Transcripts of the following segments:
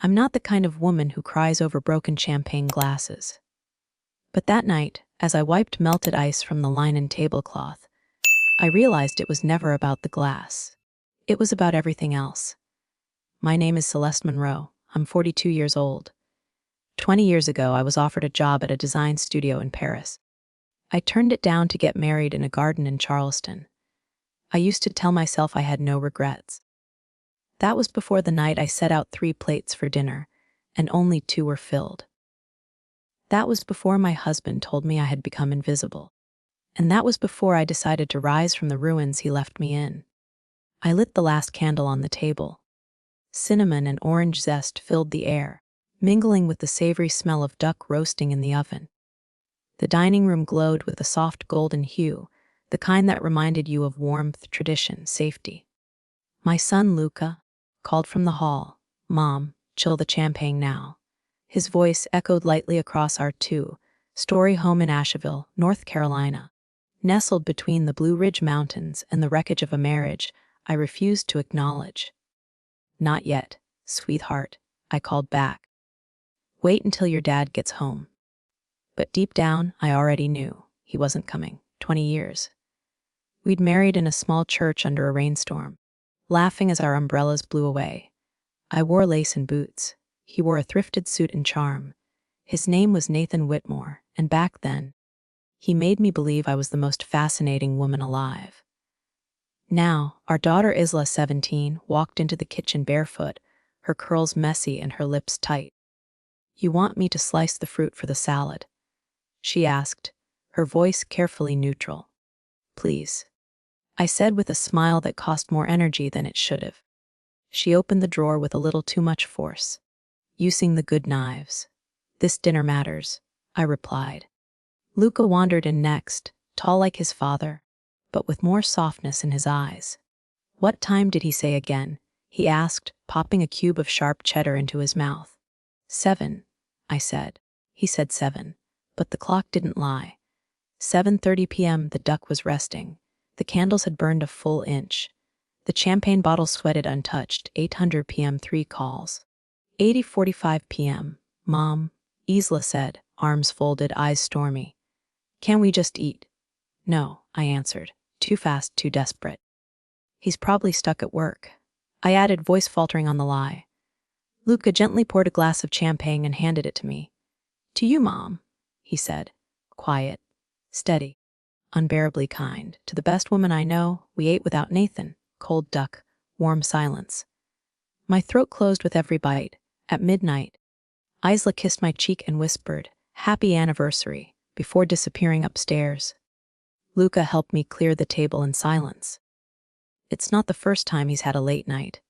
I'm not the kind of woman who cries over broken champagne glasses. But that night, as I wiped melted ice from the linen tablecloth, I realized it was never about the glass. It was about everything else. My name is Celeste Monroe. I'm 42 years old. 20 years ago, I was offered a job at a design studio in Paris. I turned it down to get married in a garden in Charleston. I used to tell myself I had no regrets. That was before the night I set out 3 plates for dinner, and only 2 were filled. That was before my husband told me I had become invisible. And that was before I decided to rise from the ruins he left me in. I lit the last candle on the table. Cinnamon and orange zest filled the air, mingling with the savory smell of duck roasting in the oven. The dining room glowed with a soft golden hue, the kind that reminded you of warmth, tradition, safety. My son, Luca, called from the hall, "Mom, chill the champagne now." His voice echoed lightly across our 2-story home in Asheville, North Carolina. Nestled between the Blue Ridge Mountains and the wreckage of a marriage I refused to acknowledge. "Not yet, sweetheart," I called back. "Wait until your dad gets home." But deep down, I already knew he wasn't coming. 20 years. We'd married in a small church under a rainstorm, laughing as our umbrellas blew away. I wore lace and boots. He wore a thrifted suit and charm. His name was Nathan Whitmore, and back then, he made me believe I was the most fascinating woman alive. Now, our daughter Isla, 17, walked into the kitchen barefoot, her curls messy and her lips tight. "You want me to slice the fruit for the salad?" she asked, her voice carefully neutral. "Please," I said with a smile that cost more energy than it should have. She opened the drawer with a little too much force. "Using the good knives. This dinner matters," I replied. Luca wandered in next, tall like his father, but with more softness in his eyes. "What time did he say again?" he asked, popping a cube of sharp cheddar into his mouth. 7, I said. He said 7, but the clock didn't lie. 7:30 p.m. The duck was resting. The candles had burned a full inch. The champagne bottle sweated untouched. 800 p.m. 3 calls. 8:45 p.m. "Mom," Isla said, arms folded, eyes stormy. "Can we just eat?" "No," I answered, too fast, too desperate. "He's probably stuck at work," I added, voice faltering on the lie. Luca gently poured a glass of champagne and handed it to me. "To you, Mom," he said, quiet, steady, unbearably kind. "To the best woman I know." We ate without Nathan. Cold duck, warm silence. My throat closed with every bite. At midnight, Isla kissed my cheek and whispered, "Happy anniversary," before disappearing upstairs. Luca helped me clear the table in silence. "It's not the first time he's had a late night,"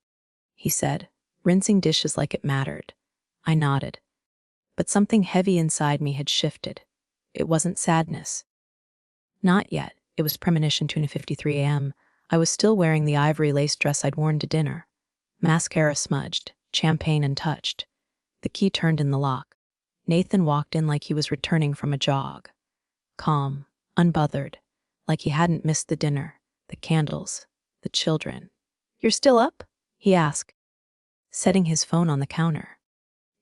he said, rinsing dishes like it mattered. I nodded. But something heavy inside me had shifted. It wasn't sadness. Not yet. It was premonition. 2:53 a.m. I was still wearing the ivory lace dress I'd worn to dinner. Mascara smudged, champagne untouched. The key turned in the lock. Nathan walked in like he was returning from a jog. Calm, unbothered, like he hadn't missed the dinner, the candles, the children. "You're still up?" he asked, setting his phone on the counter.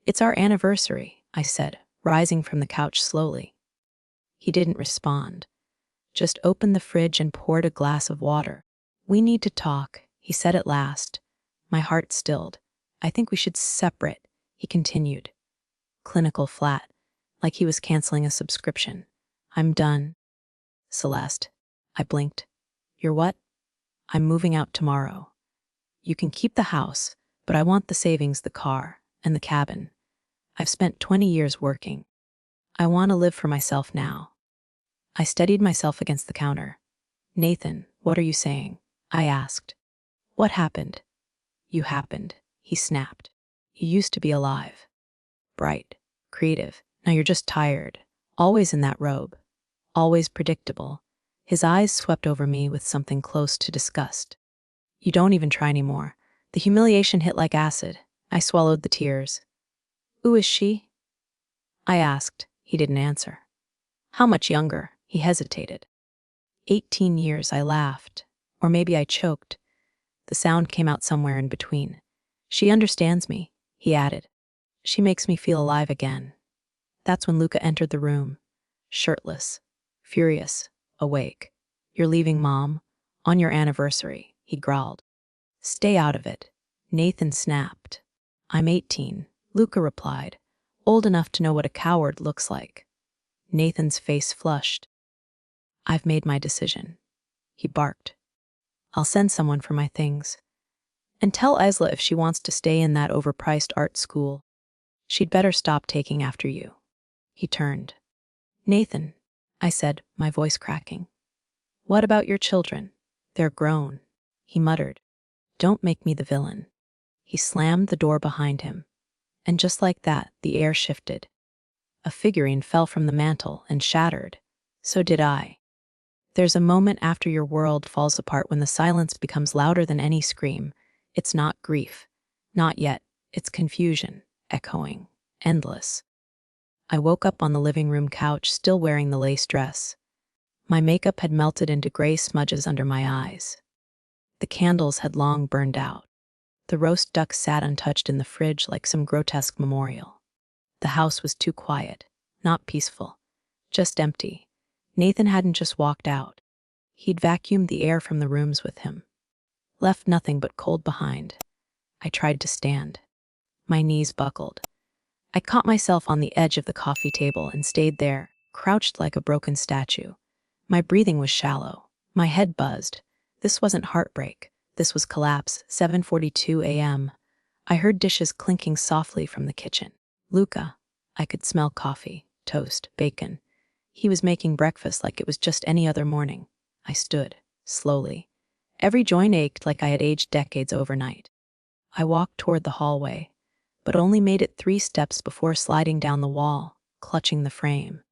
"It's our anniversary," I said, rising from the couch slowly. He didn't respond, just opened the fridge and poured a glass of water. "We need to talk," he said at last. My heart stilled. "I think we should separate," he continued, clinical flat, like he was canceling a subscription. "I'm done." "Celeste," I blinked. "You're what?" "I'm moving out tomorrow. You can keep the house, but I want the savings, the car, and the cabin. I've spent 20 years working. I want to live for myself now." I steadied myself against the counter. "Nathan, what are you saying?" I asked. "What happened?" "You happened," he snapped. "You used to be alive. Bright, creative. Now you're just tired. Always in that robe. Always predictable." His eyes swept over me with something close to disgust. "You don't even try anymore." The humiliation hit like acid. I swallowed the tears. "Who is she?" I asked. He didn't answer. "How much younger?" He hesitated. 18 years, I laughed. Or maybe I choked. The sound came out somewhere in between. "She understands me," he added. She makes me feel alive again. That's when Luca entered the room, shirtless, furious, awake. You're leaving, Mom? On your anniversary, he growled. Stay out of it. Nathan snapped. I'm 18, Luca replied, old enough to know what a coward looks like. Nathan's face flushed. I've made my decision, he barked. I'll send someone for my things. And tell Isla if she wants to stay in that overpriced art school, she'd better stop taking after you. He turned. Nathan, I said, my voice cracking. What about your children? They're grown, he muttered. Don't make me the villain. He slammed the door behind him. And just like that, the air shifted. A figurine fell from the mantel and shattered. So did I. There's a moment after your world falls apart when the silence becomes louder than any scream. It's not grief. Not yet. It's confusion, echoing, endless. I woke up on the living room couch, still wearing the lace dress. My makeup had melted into gray smudges under my eyes. The candles had long burned out. The roast duck sat untouched in the fridge like some grotesque memorial. The house was too quiet, not peaceful, just empty. Nathan hadn't just walked out. He'd vacuumed the air from the rooms with him. Left nothing but cold behind. I tried to stand. My knees buckled. I caught myself on the edge of the coffee table and stayed there, crouched like a broken statue. My breathing was shallow. My head buzzed. This wasn't heartbreak. This was collapse. 7:42 a.m. I heard dishes clinking softly from the kitchen. Luca. I could smell coffee, toast, bacon. He was making breakfast like it was just any other morning. I stood, slowly. Every joint ached like I had aged decades overnight. I walked toward the hallway, but only made it 3 steps before sliding down the wall, clutching the frame.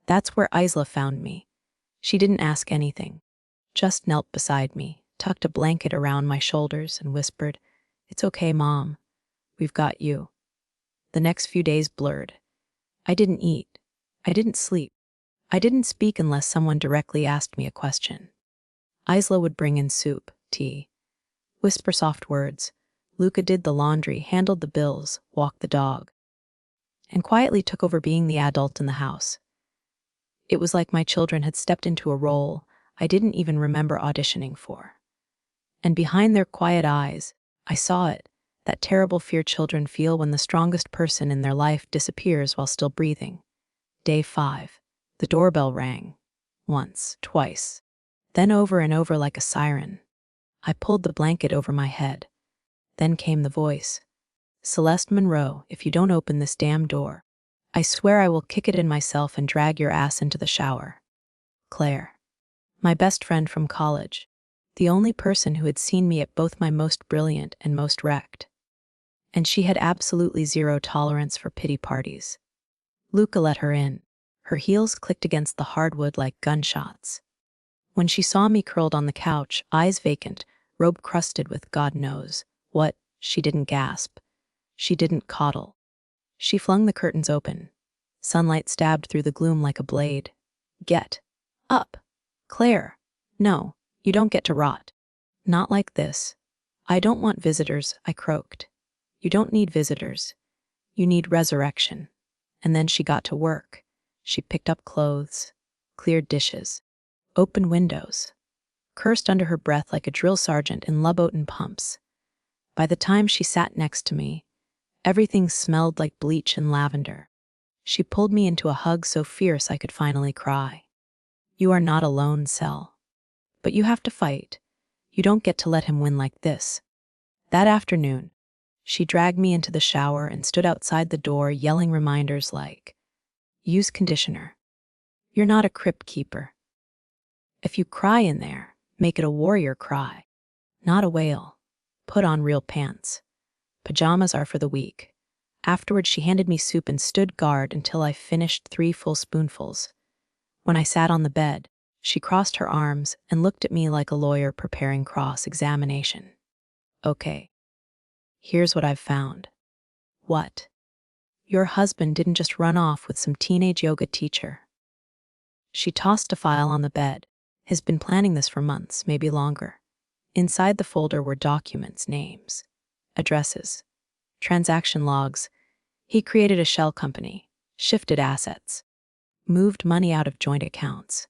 That's where Isla found me. She didn't ask anything, just knelt beside me, tucked a blanket around my shoulders, and whispered, It's okay, Mom. We've got you. The next few days blurred. I didn't eat. I didn't sleep. I didn't speak unless someone directly asked me a question. Isla would bring in soup, tea, whisper soft words. Luca did the laundry, handled the bills, walked the dog, and quietly took over being the adult in the house. It was like my children had stepped into a role I didn't even remember auditioning for. And behind their quiet eyes, I saw it, that terrible fear children feel when the strongest person in their life disappears while still breathing. Day 5. The doorbell rang. Once, twice. Then over and over like a siren. I pulled the blanket over my head. Then came the voice. Celeste Monroe, if you don't open this damn door, I swear I will kick it in myself and drag your ass into the shower. Claire. My best friend from college. The only person who had seen me at both my most brilliant and most wrecked. And she had absolutely zero tolerance for pity parties. Luca let her in. Her heels clicked against the hardwood like gunshots. When she saw me curled on the couch, eyes vacant, robe crusted with God knows what, she didn't gasp. She didn't coddle. She flung the curtains open. Sunlight stabbed through the gloom like a blade. Get up. Claire. No, you don't get to rot. Not like this. I don't want visitors, I croaked. You don't need visitors. You need resurrection. And then she got to work. She picked up clothes, cleared dishes, opened windows, cursed under her breath like a drill sergeant in Lobotan pumps. By the time she sat next to me, everything smelled like bleach and lavender. She pulled me into a hug so fierce I could finally cry. You are not alone, Cell. But you have to fight. You don't get to let him win like this. That afternoon, she dragged me into the shower and stood outside the door yelling reminders like, use conditioner. You're not a crypt keeper. If you cry in there, make it a warrior cry, not a wail. Put on real pants. Pajamas are for the weak. Afterwards, she handed me soup and stood guard until I finished 3 full spoonfuls. When I sat on the bed, she crossed her arms and looked at me like a lawyer preparing cross-examination. Okay. Here's what I've found. What? Your husband didn't just run off with some teenage yoga teacher. She tossed a file on the bed. Has been planning this for months, maybe longer. Inside the folder were documents, names, addresses, transaction logs, He created a shell company, shifted assets, moved money out of joint accounts,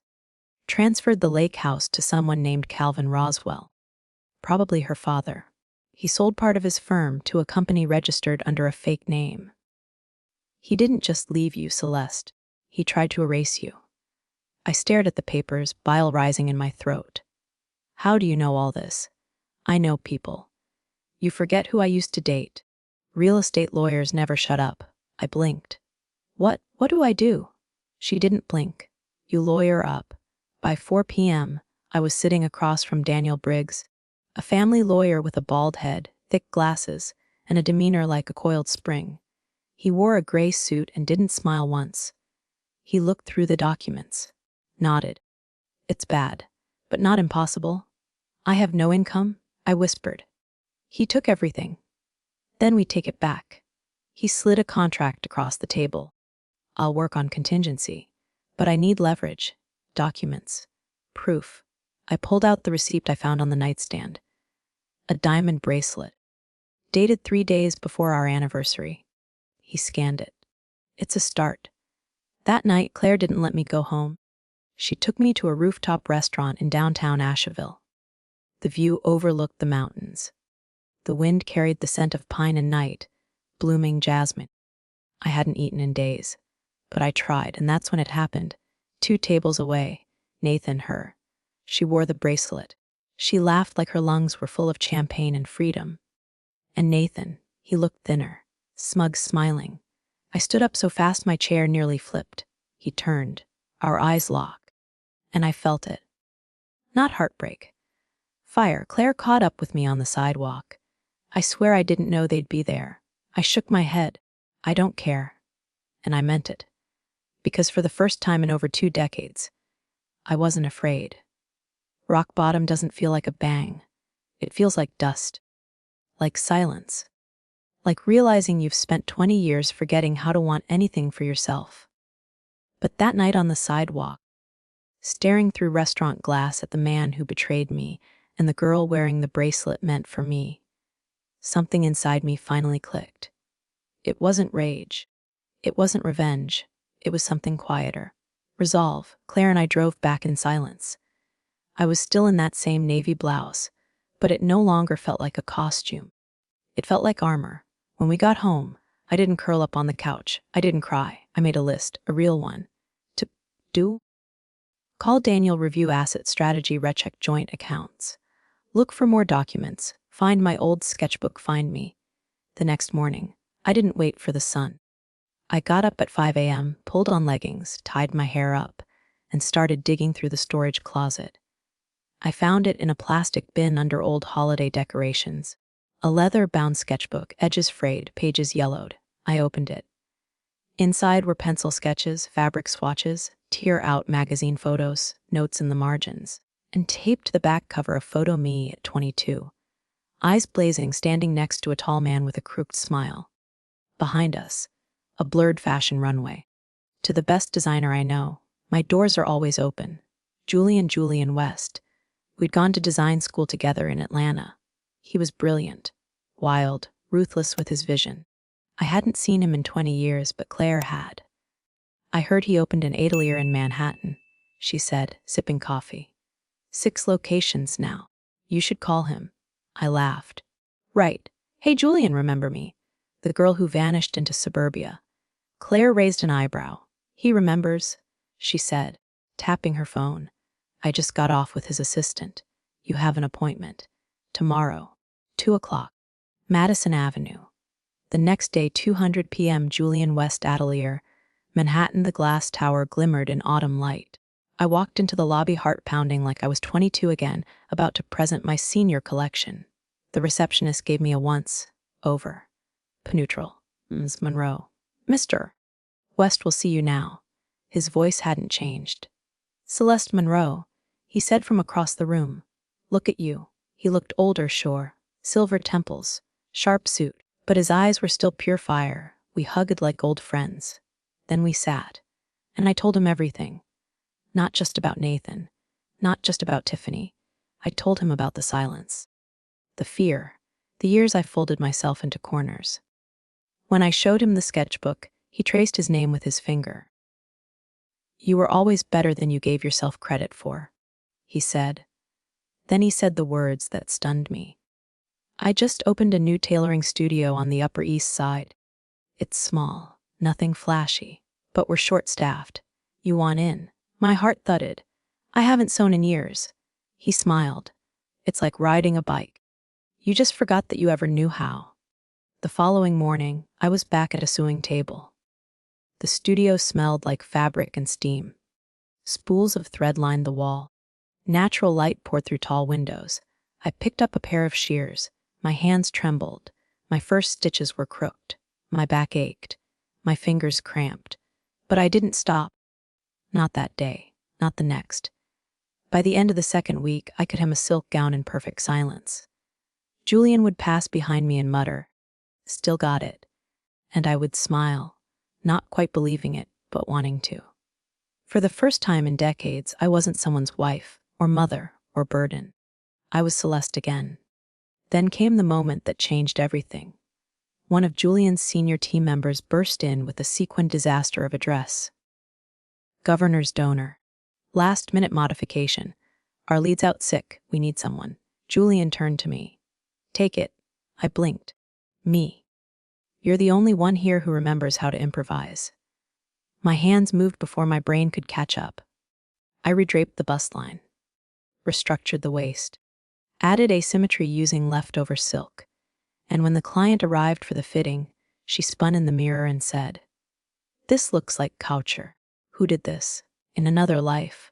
transferred the lake house to someone named Calvin Roswell, probably her father. He sold part of his firm to a company registered under a fake name. He didn't just leave you, Celeste. He tried to erase you. I stared at the papers, bile rising in my throat. How do you know all this? I know people. You forget who I used to date. Real estate lawyers never shut up. I blinked. What do I do? She didn't blink. You lawyer up. By 4 p.m., I was sitting across from Daniel Briggs, a family lawyer with a bald head, thick glasses, and a demeanor like a coiled spring. He wore a gray suit and didn't smile once. He looked through the documents, nodded. It's bad, but not impossible. I have no income, I whispered. He took everything. Then we take it back. He slid a contract across the table. I'll work on contingency, but I need leverage, documents, proof. I pulled out the receipt I found on the nightstand. A diamond bracelet, dated 3 days before our anniversary. He scanned it. It's a start. That night, Claire didn't let me go home. She took me to a rooftop restaurant in downtown Asheville. The view overlooked the mountains. The wind carried the scent of pine and night, blooming jasmine. I hadn't eaten in days, but I tried, and that's when it happened. 2 tables away, Nathan, her. She wore the bracelet. She laughed like her lungs were full of champagne and freedom. And Nathan, he looked thinner, smug, smiling. I stood up so fast my chair nearly flipped. He turned, our eyes locked, and I felt it. Not heartbreak. Fire. Claire caught up with me on the sidewalk. I swear I didn't know they'd be there. I shook my head. I don't care. And I meant it. Because for the first time in over 2 decades, I wasn't afraid. Rock bottom doesn't feel like a bang. It feels like dust. Like silence. Like realizing you've spent 20 years forgetting how to want anything for yourself. But that night on the sidewalk, staring through restaurant glass at the man who betrayed me and the girl wearing the bracelet meant for me, something inside me finally clicked. It wasn't rage. It wasn't revenge. It was something quieter. Resolve. Claire and I drove back in silence. I was still in that same navy blouse, but it no longer felt like a costume. It felt like armor. When we got home, I didn't curl up on the couch. I didn't cry. I made a list, a real one. To do? Call Daniel, review asset strategy, recheck joint accounts. Look for more documents. Find my old sketchbook, find me. The next morning, I didn't wait for the sun. I got up at 5 a.m., pulled on leggings, tied my hair up, and started digging through the storage closet. I found it in a plastic bin under old holiday decorations. A leather-bound sketchbook, edges frayed, pages yellowed. I opened it. Inside were pencil sketches, fabric swatches, tear-out magazine photos, notes in the margins, and taped the back cover of photo me at 22. Eyes blazing, standing next to a tall man with a crooked smile. Behind us, a blurred fashion runway. To the best designer I know, my doors are always open. Julian West. We'd gone to design school together in Atlanta. He was brilliant, wild, ruthless with his vision. I hadn't seen him in 20 years, but Claire had. I heard he opened an atelier in Manhattan, she said, sipping coffee. 6 locations now. You should call him. I laughed. Right. Hey, Julian, remember me? The girl who vanished into suburbia. Claire raised an eyebrow. He remembers, she said, tapping her phone. I just got off with his assistant. You have an appointment. Tomorrow, 2 o'clock. Madison Avenue. The next day, 200 p.m. Julian West Atelier, Manhattan. The glass tower glimmered in autumn light. I walked into the lobby, heart pounding like I was 22 again, about to present my senior collection. The receptionist gave me a once-over. Peneutral. Ms. Monroe. Mr. West will see you now. His voice hadn't changed. Celeste Monroe, he said from across the room. Look at you. He looked older, sure. Silver temples, sharp suit, but his eyes were still pure fire. We hugged like old friends. Then we sat, and I told him everything. Not just about Nathan, not just about Tiffany. I told him about the silence, the fear, the years I folded myself into corners. When I showed him the sketchbook, he traced his name with his finger. "You were always better than you gave yourself credit for," he said. Then he said the words that stunned me. "I just opened a new tailoring studio on the Upper East Side. It's small, nothing flashy, but we're short-staffed. You want in?" My heart thudded. "I haven't sewn in years." He smiled. "It's like riding a bike. You just forgot that you ever knew how." The following morning, I was back at a sewing table. The studio smelled like fabric and steam. Spools of thread lined the wall. Natural light poured through tall windows. I picked up a pair of shears. My hands trembled. My first stitches were crooked. My back ached. My fingers cramped. But I didn't stop. Not that day. Not the next. By the end of the second week, I could hem a silk gown in perfect silence. Julian would pass behind me and mutter, "Still got it." And I would smile, not quite believing it, but wanting to. For the first time in decades, I wasn't someone's wife, or mother, or burden. I was Celeste again. Then came the moment that changed everything. One of Julian's senior team members burst in with a sequined disaster of a dress. "Governor's donor. Last-minute modification. Our lead's out sick. We need someone." Julian turned to me. "Take it." I blinked. "Me. You're the only one here who remembers how to improvise." My hands moved before my brain could catch up. I redraped the bust line, restructured the waist, added asymmetry using leftover silk, and when the client arrived for the fitting, she spun in the mirror and said, "This looks like couture. Who did this? In another life."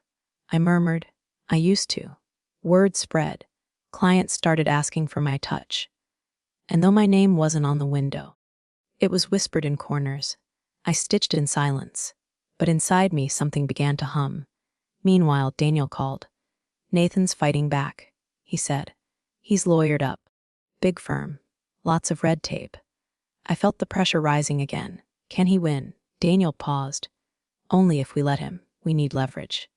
I murmured, "I used to." Word spread. Clients started asking for my touch. And though my name wasn't on the window, it was whispered in corners. I stitched in silence, but inside me something began to hum. Meanwhile, Daniel called. "Nathan's fighting back," he said. "He's lawyered up. Big firm. Lots of red tape." I felt the pressure rising again. "Can he win?" Daniel paused. "Only if we let him. We need leverage."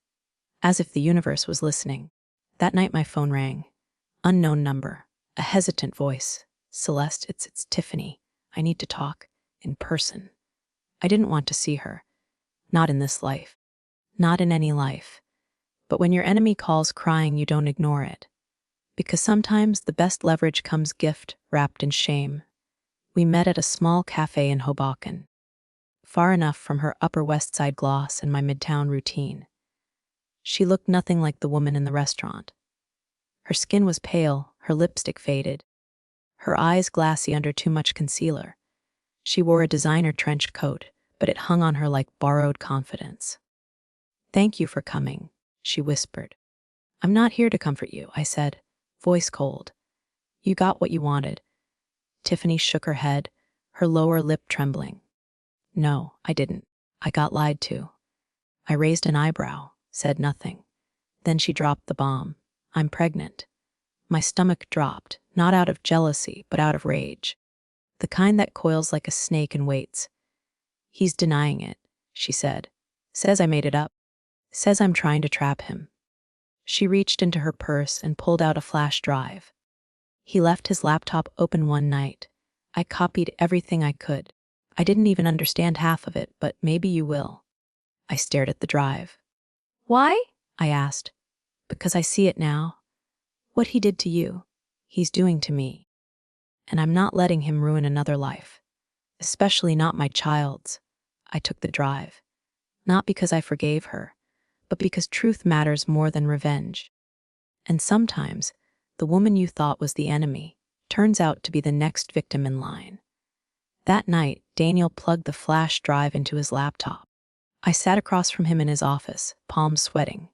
As if the universe was listening. That night my phone rang. Unknown number. A hesitant voice. "Celeste, it's Tiffany. I need to talk. In person." I didn't want to see her. Not in this life. Not in any life. But when your enemy calls crying, you don't ignore it. Because sometimes the best leverage comes gift wrapped in shame. We met at a small cafe in Hoboken, far enough from her Upper West Side gloss and my Midtown routine. She looked nothing like the woman in the restaurant. Her skin was pale, her lipstick faded, her eyes glassy under too much concealer. She wore a designer trench coat, but it hung on her like borrowed confidence. "Thank you for coming," she whispered. "I'm not here to comfort you," I said, voice cold. "You got what you wanted." Tiffany shook her head, her lower lip trembling. "No, I didn't. I got lied to." I raised an eyebrow, said nothing. Then she dropped the bomb. "I'm pregnant." My stomach dropped, not out of jealousy, but out of rage. The kind that coils like a snake and waits. "He's denying it," she said. "Says I made it up. Says I'm trying to trap him." She reached into her purse and pulled out a flash drive. "He left his laptop open one night. I copied everything I could. I didn't even understand half of it, but maybe you will." I stared at the drive. "Why?" I asked. "Because I see it now. What he did to you, he's doing to me. And I'm not letting him ruin another life. Especially not my child's." I took the drive. Not because I forgave her, but because truth matters more than revenge. And sometimes, the woman you thought was the enemy turns out to be the next victim in line. That night, Daniel plugged the flash drive into his laptop. I sat across from him in his office, palms sweating.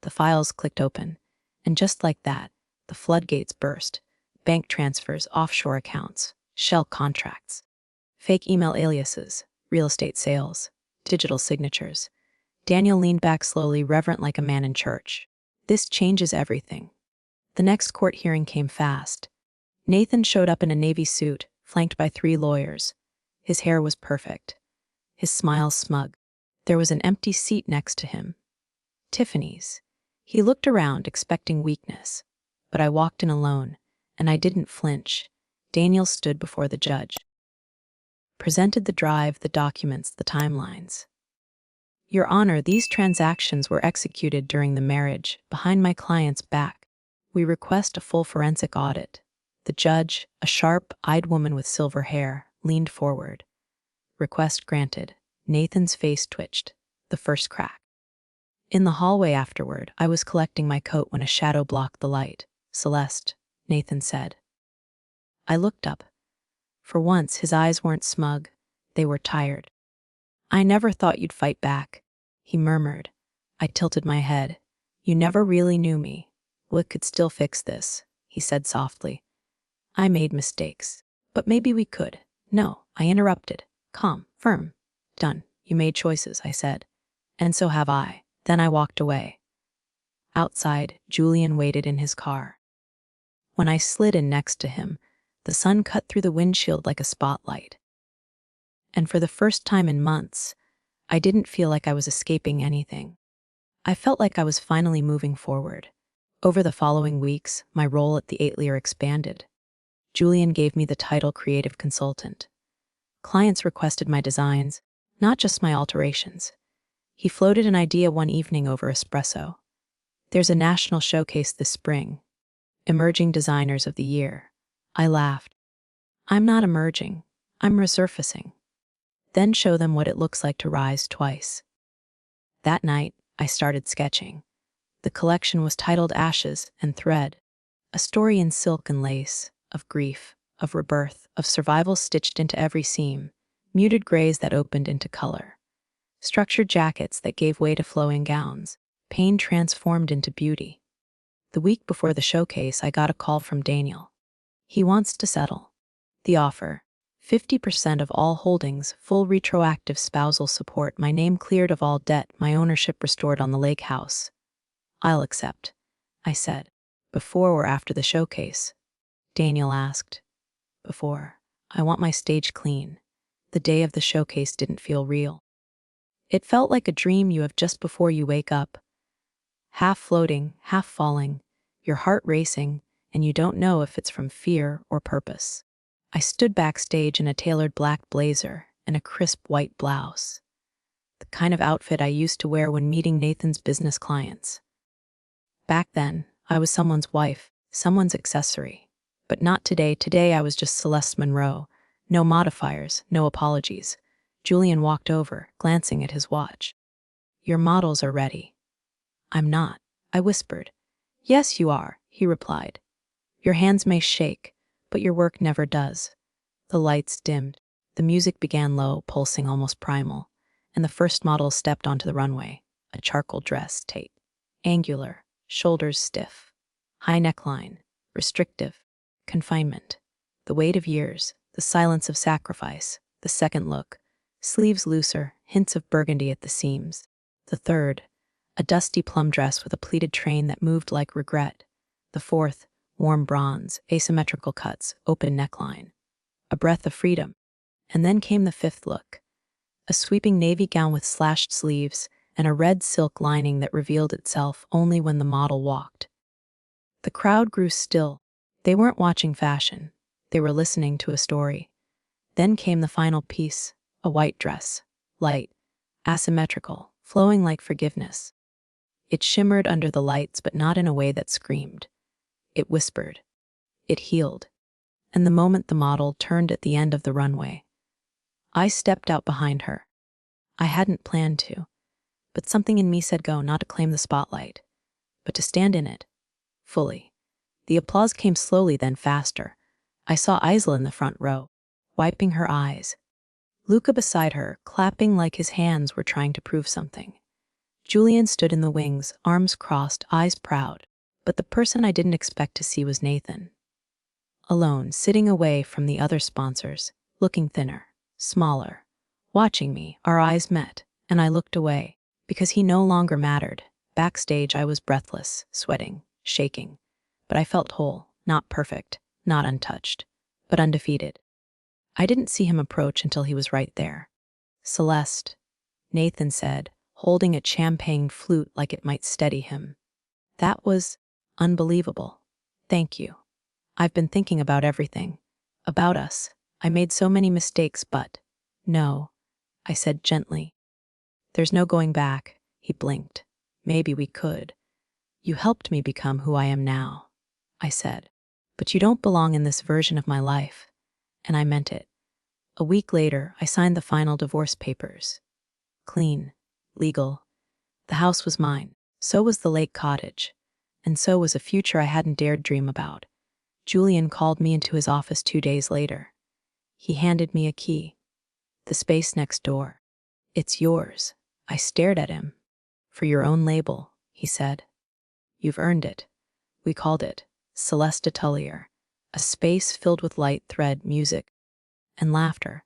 The files clicked open, and just like that, the floodgates burst. Bank transfers, offshore accounts, shell contracts, fake email aliases, real estate sales, digital signatures. Daniel leaned back slowly, reverent like a man in church. "This changes everything." The next court hearing came fast. Nathan showed up in a navy suit, flanked by 3 lawyers. His hair was perfect. His smile smug. There was an empty seat next to him. Tiffany's. He looked around, expecting weakness. But I walked in alone, and I didn't flinch. Daniel stood before the judge. presented the drive, the documents, the timelines. Your Honor, these transactions were executed during the marriage, behind my client's back. We request a full forensic audit. The judge, a sharp-eyed woman with silver hair, leaned forward. Request granted. Nathan's face twitched. The first crack. In the hallway afterward, I was collecting my coat when a shadow blocked the light. Celeste, Nathan said. I looked up. For once, his eyes weren't smug. They were tired. I never thought you'd fight back, he murmured. I tilted my head. You never really knew me. We could still fix this, he said softly. I made mistakes. But maybe we could. No, I interrupted. Calm, firm. Done. You made choices, I said. And so have I. Then I walked away. Outside, Julian waited in his car. When I slid in next to him, the sun cut through the windshield like a spotlight. And for the first time in months, I didn't feel like I was escaping anything. I felt like I was finally moving forward. Over the following weeks, my role at the Atelier expanded. Julian gave me the title creative consultant. Clients requested my designs, not just my alterations. He floated an idea one evening over espresso. There's a national showcase this spring. Emerging Designers of the Year. I laughed. I'm not emerging. I'm resurfacing. Then show them what it looks like to rise twice. That night, I started sketching. The collection was titled Ashes and Thread, a story in silk and lace, of grief, of rebirth, of survival stitched into every seam, muted grays that opened into color, structured jackets that gave way to flowing gowns, pain transformed into beauty. The week before the showcase, I got a call from Daniel. He wants to settle. The offer, 50% of all holdings, full retroactive spousal support, my name cleared of all debt, my ownership restored on the lake house. I'll accept, I said. Before or after the showcase? Daniel asked. Before. I want my stage clean. The day of the showcase didn't feel real. It felt like a dream you have just before you wake up. Half floating, half falling, your heart racing, and you don't know if it's from fear or purpose. I stood backstage in a tailored black blazer and a crisp white blouse. The kind of outfit I used to wear when meeting Nathan's business clients. Back then, I was someone's wife, someone's accessory. But not today. Today I was just Celeste Monroe. No modifiers, no apologies. Julian walked over, glancing at his watch. Your models are ready. I'm not, I whispered. Yes, you are, he replied. Your hands may shake, but your work never does. The lights dimmed. The music began low, pulsing almost primal, and the first model stepped onto the runway, a charcoal dress, tight, angular, shoulders stiff, high neckline, restrictive, confinement, the weight of years, the silence of sacrifice, the second look, sleeves looser, hints of burgundy at the seams. The third, a dusty plum dress with a pleated train that moved like regret. The fourth, warm bronze, asymmetrical cuts, open neckline, a breath of freedom. And then came the fifth look, a sweeping navy gown with slashed sleeves and a red silk lining that revealed itself only when the model walked. The crowd grew still. They weren't watching fashion. They were listening to a story. Then came the final piece, a white dress, light, asymmetrical, flowing like forgiveness. It shimmered under the lights, but not in a way that screamed. It whispered. It healed. And the moment the model turned at the end of the runway, I stepped out behind her. I hadn't planned to, but something in me said go, not to claim the spotlight, but to stand in it, fully. The applause came slowly, then faster. I saw Isla in the front row, wiping her eyes. Luca beside her, clapping like his hands were trying to prove something. Julian stood in the wings, arms crossed, eyes proud. But the person I didn't expect to see was Nathan. Alone, sitting away from the other sponsors, looking thinner, smaller. Watching me, our eyes met, and I looked away, because he no longer mattered. Backstage, I was breathless, sweating, shaking. But I felt whole, not perfect, not untouched, but undefeated. I didn't see him approach until he was right there. Celeste, Nathan said, holding a champagne flute like it might steady him. That was unbelievable. Thank you. I've been thinking about everything. About us. I made so many mistakes, but No, I said gently. There's no going back, he blinked. Maybe we could. You helped me become who I am now, I said. But you don't belong in this version of my life. And I meant it. A week later, I signed the final divorce papers. Clean, legal. The house was mine. So was the lake cottage. And so was a future I hadn't dared dream about. Julian called me into his office 2 days later. He handed me a key. The space next door. It's yours. I stared at him. For your own label, he said. You've earned it. We called it Celeste Atelier, a space filled with light, thread, music, and laughter.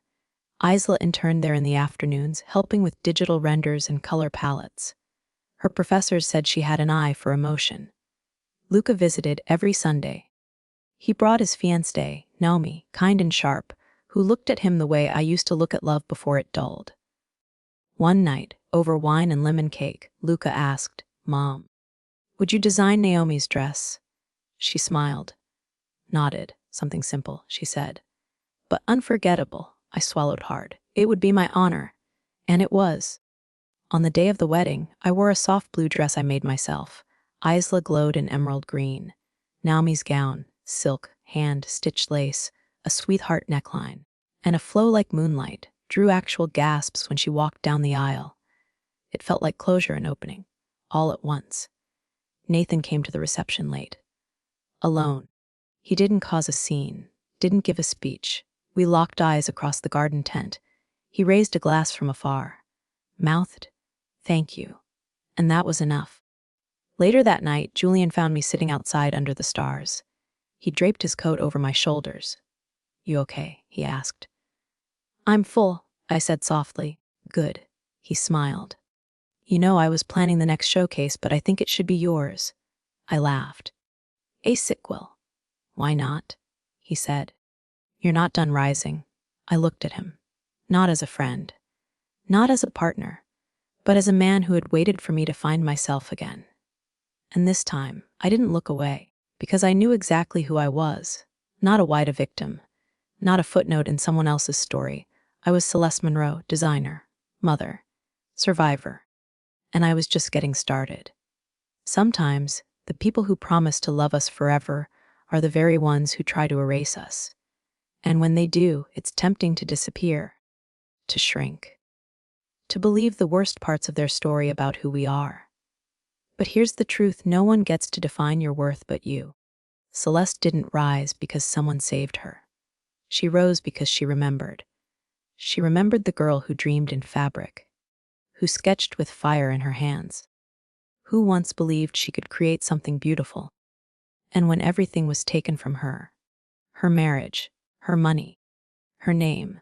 Isla interned there in the afternoons, helping with digital renders and color palettes. Her professors said she had an eye for emotion. Luca visited every Sunday. He brought his fiancée, Naomi, kind and sharp, who looked at him the way I used to look at love before it dulled. One night, over wine and lemon cake, Luca asked, Mom, would you design Naomi's dress? She smiled. Nodded. Something simple, she said. But unforgettable. I swallowed hard. It would be my honor. And it was. On the day of the wedding, I wore a soft blue dress I made myself. Isla glowed in emerald green. Naomi's gown, silk, hand-stitched lace, a sweetheart neckline, and a flow like moonlight, drew actual gasps when she walked down the aisle. It felt like closure and opening, all at once. Nathan came to the reception late. Alone. He didn't cause a scene, didn't give a speech. We locked eyes across the garden tent. He raised a glass from afar, mouthed, "Thank you." And that was enough. Later that night, Julian found me sitting outside under the stars. He draped his coat over my shoulders. You okay? He asked. I'm full, I said softly. Good. He smiled. You know, I was planning the next showcase, but I think it should be yours. I laughed. A sequel. Why not? He said. You're not done rising. I looked at him. Not as a friend. Not as a partner. But as a man who had waited for me to find myself again. And this time, I didn't look away, because I knew exactly who I was. Not a Wida victim. Not a footnote in someone else's story. I was Celeste Monroe, designer, mother, survivor. And I was just getting started. Sometimes, the people who promise to love us forever are the very ones who try to erase us. And when they do, it's tempting to disappear, to shrink, to believe the worst parts of their story about who we are. But here's the truth, no one gets to define your worth but you. Celeste didn't rise because someone saved her. She rose because she remembered. She remembered the girl who dreamed in fabric, who sketched with fire in her hands, who once believed she could create something beautiful. And when everything was taken from her, her marriage, her money, her name,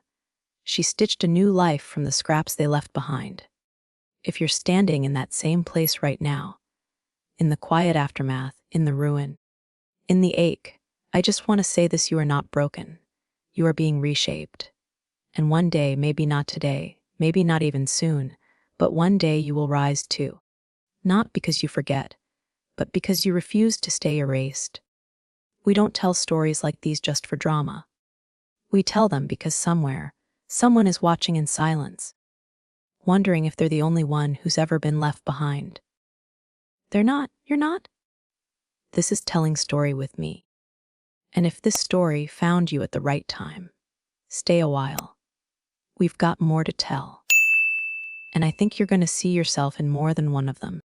she stitched a new life from the scraps they left behind. If you're standing in that same place right now, in the quiet aftermath, in the ruin, in the ache, I just want to say this: you are not broken. You are being reshaped. And one day, maybe not today, maybe not even soon, but one day you will rise too. Not because you forget, but because you refuse to stay erased. We don't tell stories like these just for drama. We tell them because somewhere, someone is watching in silence, wondering if they're the only one who's ever been left behind. They're not, you're not. This is Telling Story with me. And if this story found you at the right time, stay a while. We've got more to tell. And I think you're going to see yourself in more than one of them.